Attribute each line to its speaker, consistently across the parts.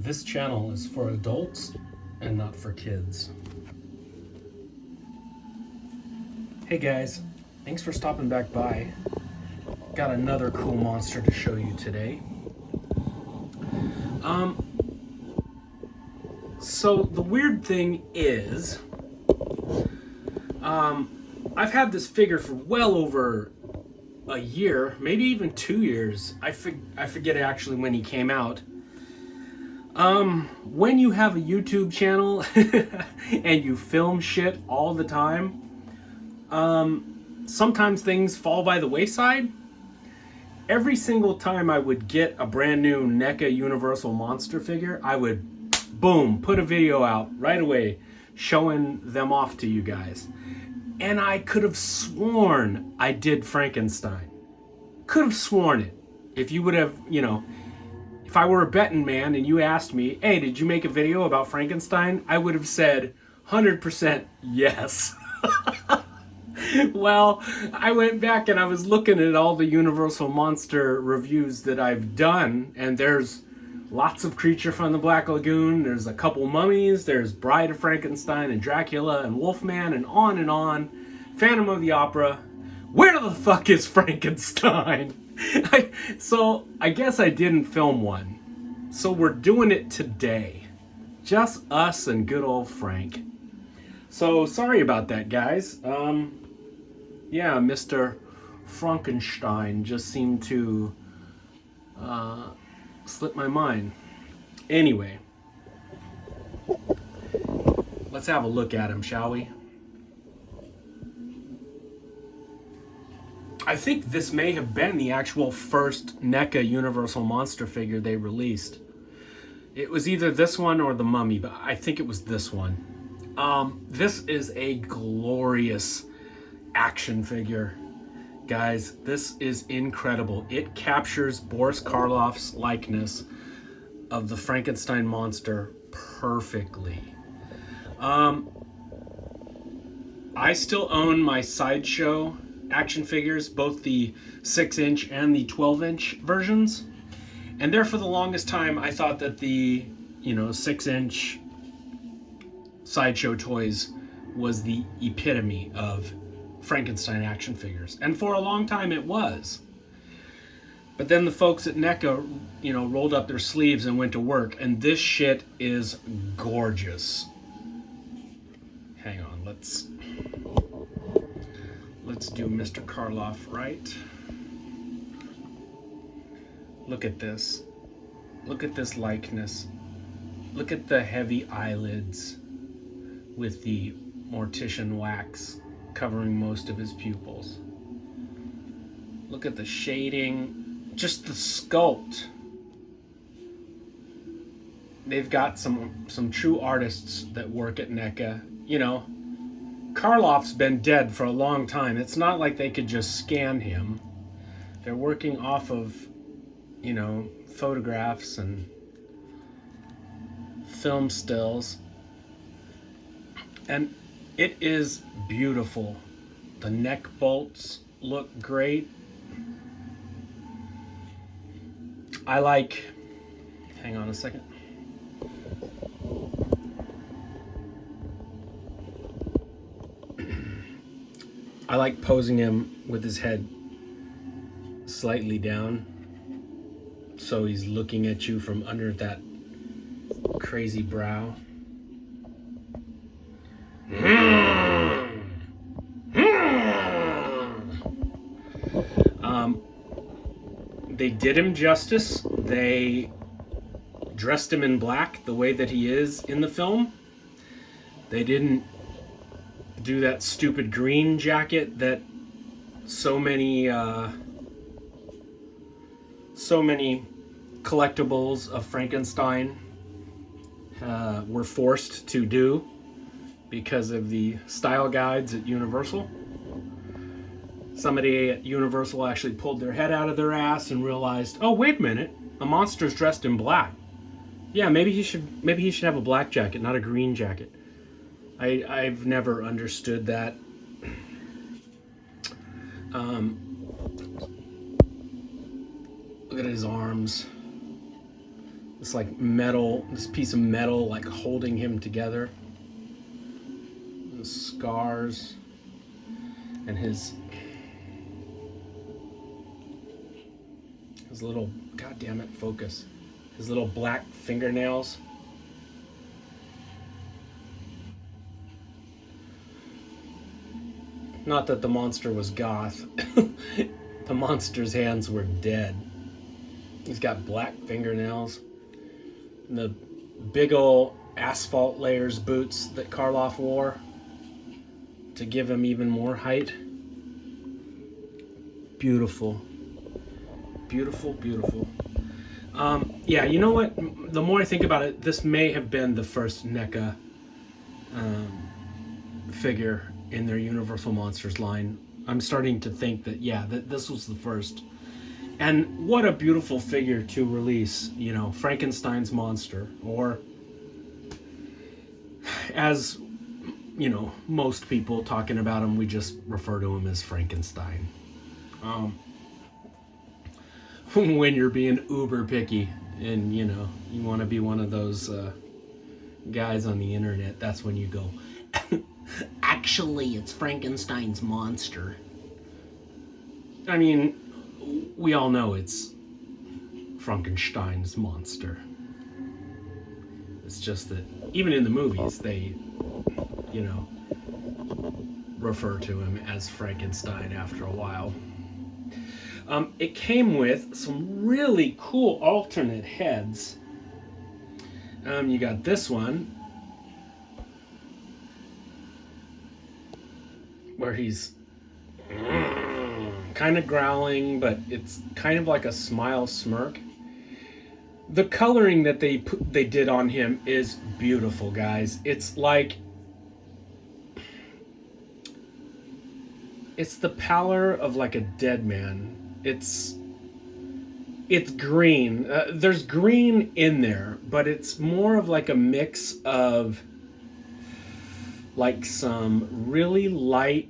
Speaker 1: This channel is for adults and not for kids. Hey guys, thanks for stopping back by. Got another cool monster to show you today. So the weird thing is, I've had this figure for well over a year, maybe even 2 years. I forget actually when he came out. When you have a YouTube channel and you film shit all the time, sometimes things fall by the wayside. Every single time I would get a brand new NECA Universal Monster figure, I would, boom, put a video out right away showing them off to you guys. And I could have sworn I did Frankenstein. Could have sworn it. If you would have, if I were a betting man and you asked me, hey, did you make a video about Frankenstein? I would have said 100% yes. Well, I went back and I was looking at all the Universal Monster reviews that I've done, and there's lots of Creature from the Black Lagoon, there's a couple mummies, there's Bride of Frankenstein and Dracula and Wolfman and on, Phantom of the Opera. Where the fuck is Frankenstein? So I guess I didn't film one. So we're doing it today. Just us and good old Frank. So sorry about that, guys. Yeah, Mr. Frankenstein just seemed to slip my mind. Anyway, let's have a look at him, shall we? I think this may have been the actual first NECA Universal Monster figure they released. It was either this one or the Mummy, but I think it was this one. This is a glorious action figure. Guys, this is incredible. It captures Boris Karloff's likeness of the Frankenstein monster perfectly. I still own my Sideshow action figures, both the 6-inch and the 12-inch versions. And there for the longest time, I thought that the, 6-inch Sideshow toys was the epitome of Frankenstein action figures. And for a long time it was. But then the folks at NECA, rolled up their sleeves and went to work, and this shit is gorgeous. Hang on, let's do Mr. Karloff right. Look at this. Look at this likeness. Look at the heavy eyelids with the mortician wax covering most of his pupils. Look at the shading, just the sculpt. They've got some true artists that work at NECA. Karloff's been dead for a long time. It's not like they could just scan him. They're working off of, photographs and film stills. And it is beautiful. The neck bolts look great. Hang on a second. I like posing him with his head slightly down, so he's looking at you from under that crazy brow. They did him justice. They dressed him in black the way that he is in the film. They didn't do that stupid green jacket that so many collectibles of Frankenstein were forced to do because of the style guides at Universal. Somebody at Universal actually pulled their head out of their ass and realized, oh, wait a minute, a monster's dressed in black. Yeah, maybe he should have a black jacket, not a green jacket. I've never understood that. Look at his arms. this like metal, this piece of metal like holding him together. The scars and his little, god damn it, focus. His little black fingernails. Not that the monster was goth. The monster's hands were dead. He's got black fingernails. And the big ol' asphalt layers boots that Karloff wore to give him even more height. Beautiful. Beautiful, beautiful. Yeah, you know what? The more I think about it, this may have been the first NECA figure in their Universal Monsters line. I'm starting to think that, yeah, that this was the first. And what a beautiful figure to release, you know, Frankenstein's monster, or as, you know, most people talking about him, we just refer to him as Frankenstein. When you're being uber picky and, you know, you want to be one of those guys on the internet, that's when you go, actually, it's Frankenstein's monster. I mean, we all know it's Frankenstein's monster. It's just that even in the movies, they, you know, refer to him as Frankenstein after a while. It came with some really cool alternate heads. You got this one, where he's kind of growling, but it's kind of like a smile smirk. The coloring that they did on him is beautiful, guys. It's like, it's the pallor of like a dead man. It's green. There's green in there, but it's more of like a mix of like some really light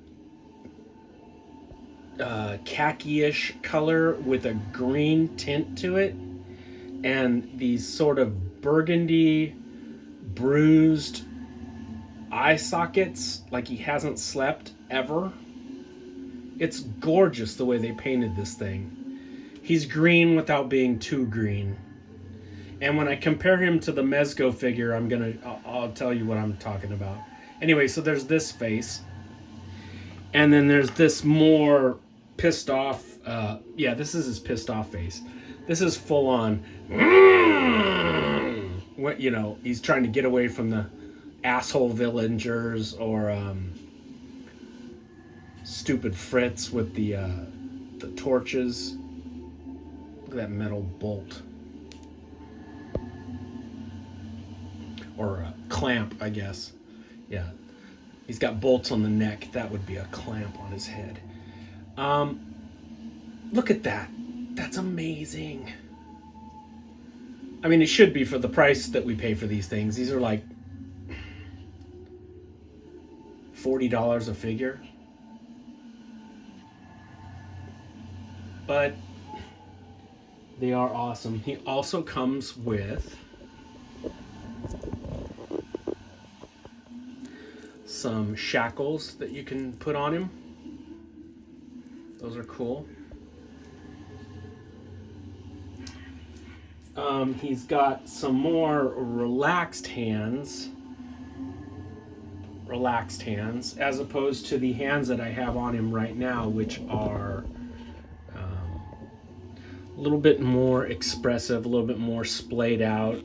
Speaker 1: khaki-ish color with a green tint to it, and these sort of burgundy bruised eye sockets like he hasn't slept ever. It's gorgeous the way they painted this thing. He's green without being too green. And when I compare him to the Mezco figure, I'll tell you what I'm talking about. Anyway, so there's this face. And then there's this more pissed off, yeah, this is his pissed off face. This is full on, what, you know, he's trying to get away from the asshole villagers, or stupid Fritz with the torches. Look at that metal bolt. Or a clamp, I guess. Yeah. He's got bolts on the neck. That would be a clamp on his head. Look at that. That's amazing. I mean, it should be for the price that we pay for these things. These are like $40 a figure. But they are awesome. He also comes with some shackles that you can put on him. Those are cool. He's got some more relaxed hands, as opposed to the hands that I have on him right now, which are a little bit more expressive, a little bit more splayed out.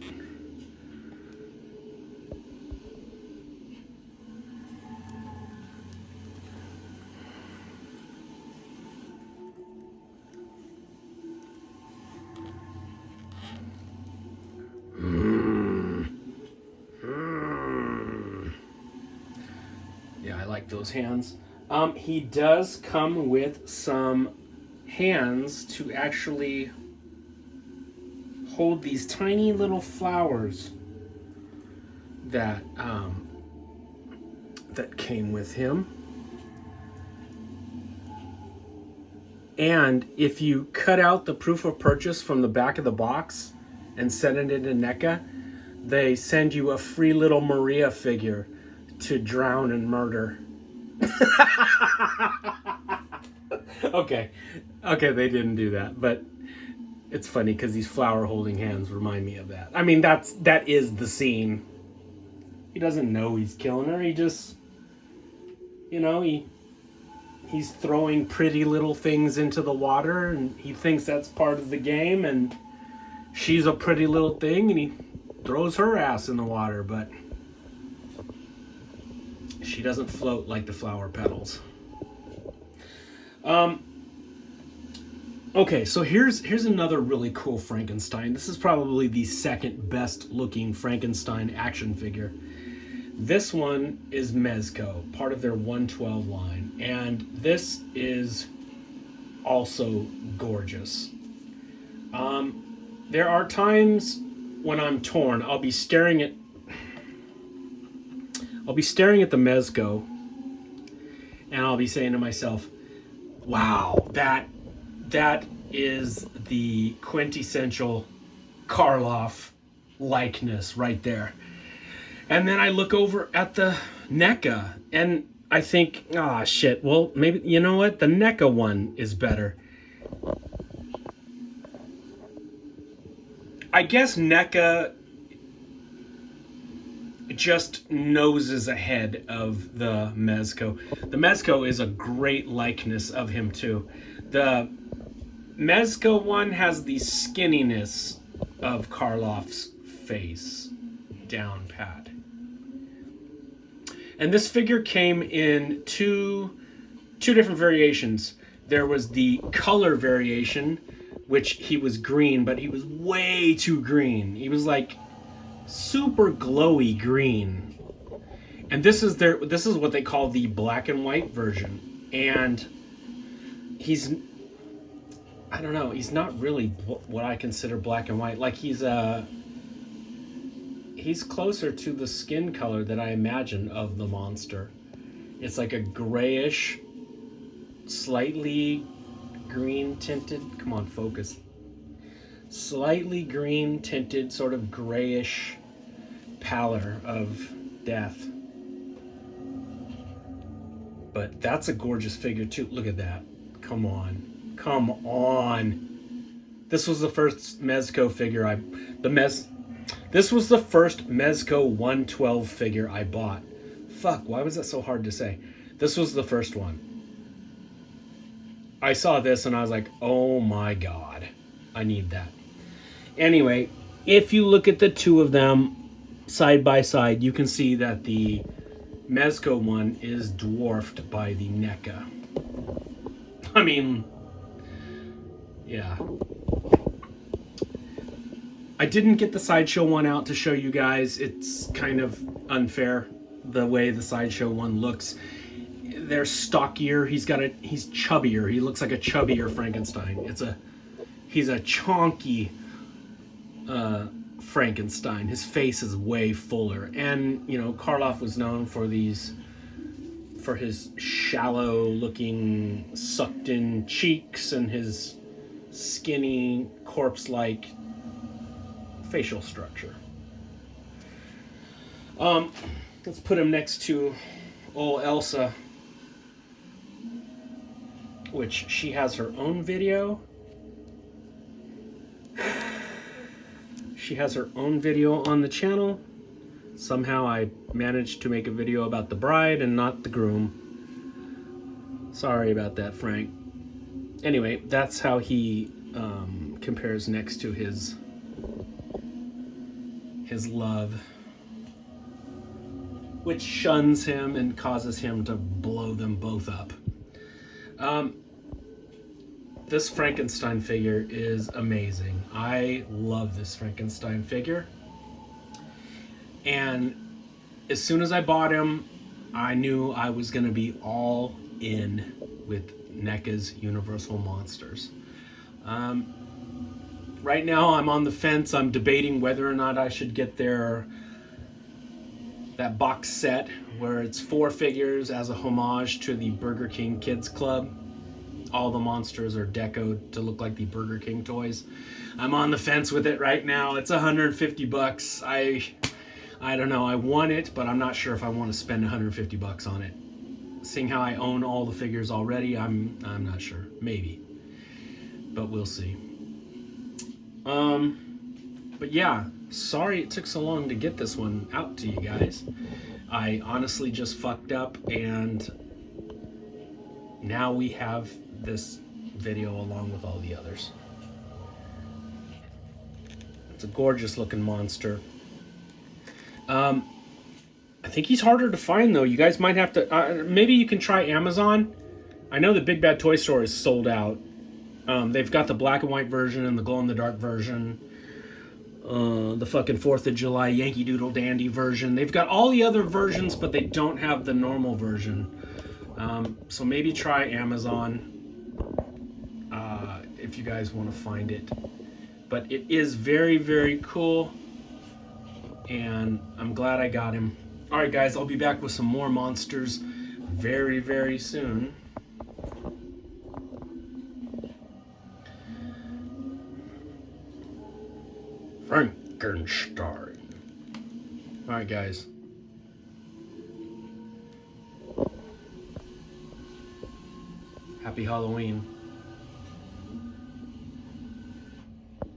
Speaker 1: Yeah, I like those hands. He does come with some hands to actually hold these tiny little flowers that that came with him. And if you cut out the proof of purchase from the back of the box and send it into NECA, they send you a free little Maria figure to drown and murder. Okay, they didn't do that, but it's funny because these flower holding hands remind me of that. I mean, that is the scene. He doesn't know he's killing her. He just, he's throwing pretty little things into the water, and he thinks that's part of the game, and she's a pretty little thing, and he throws her ass in the water, but she doesn't float like the flower petals. Okay, so here's another really cool Frankenstein. This is probably the second best looking Frankenstein action figure. This one is Mezco, part of their 112 line, and this is also gorgeous. There are times when I'm torn. I'll be staring at the Mezco, and I'll be saying to myself, wow, that is the quintessential Karloff likeness right there. And then I look over at the NECA and I think, shit, well, maybe, you know what? The NECA one is better. I guess NECA just noses ahead of the Mezco. The Mezco is a great likeness of him too. The Mezco one has the skinniness of Karloff's face down pat. And this figure came in two different variations. There was the color variation, which he was green, but he was way too green. He was like super glowy green. And this is what they call the black and white version. And he's not really what I consider black and white. Like he's closer to the skin color that I imagine of the monster. It's like a grayish, slightly green tinted, come on, focus. Slightly green tinted, sort of grayish pallor of death. But that's a gorgeous figure too. Look at that. Come on. This was the first Mezco figure This was the first Mezco 112 figure I bought. Fuck, why was that so hard to say? This was the first one. I saw this and I was like, oh my god, I need that. Anyway, if you look at the two of them side by side, you can see that the Mezco one is dwarfed by the NECA. I mean, yeah. I didn't get the Sideshow one out to show you guys. It's kind of unfair the way the Sideshow one looks. They're stockier. He's chubbier. He looks like a chubbier Frankenstein. He's a chonky Frankenstein. His face is way fuller. And, Karloff was known for his shallow looking sucked in cheeks and his skinny corpse-like facial structure. Let's put him next to old Elsa, which she has her own video. She has her own video on the channel. Somehow I managed to make a video about the bride and not the groom. Sorry about that, Frank. Anyway, that's how he compares next to his love, which shuns him and causes him to blow them both up. This Frankenstein figure is amazing. I love this Frankenstein figure. And as soon as I bought him, I knew I was going to be all in with NECA's Universal Monsters. Right now, I'm on the fence. I'm debating whether or not I should get that box set where it's 4 figures as a homage to the Burger King Kids Club. all the monsters are decoed to look like the Burger King toys. I'm on the fence with it right now. It's $150. I don't know. I want it, but I'm not sure if I want to spend $150 on it. Seeing how I own all the figures already, I'm not sure. Maybe, but we'll see. But yeah, sorry it took so long to get this one out to you guys. I honestly just fucked up, and now we have this video along with all the others. It's a gorgeous looking monster. I think he's harder to find though. You guys might have to, maybe you can try Amazon. I know the Big Bad Toy Store is sold out. They've got the black and white version and the glow in the dark version. The fucking 4th of July Yankee Doodle Dandy version. They've got all the other versions, but they don't have the normal version. So maybe try Amazon if you guys want to find it. But it is very, very cool, and I'm glad I got him. Alright guys, I'll be back with some more monsters very, very soon. Frankenstein. Alright guys. Happy Halloween.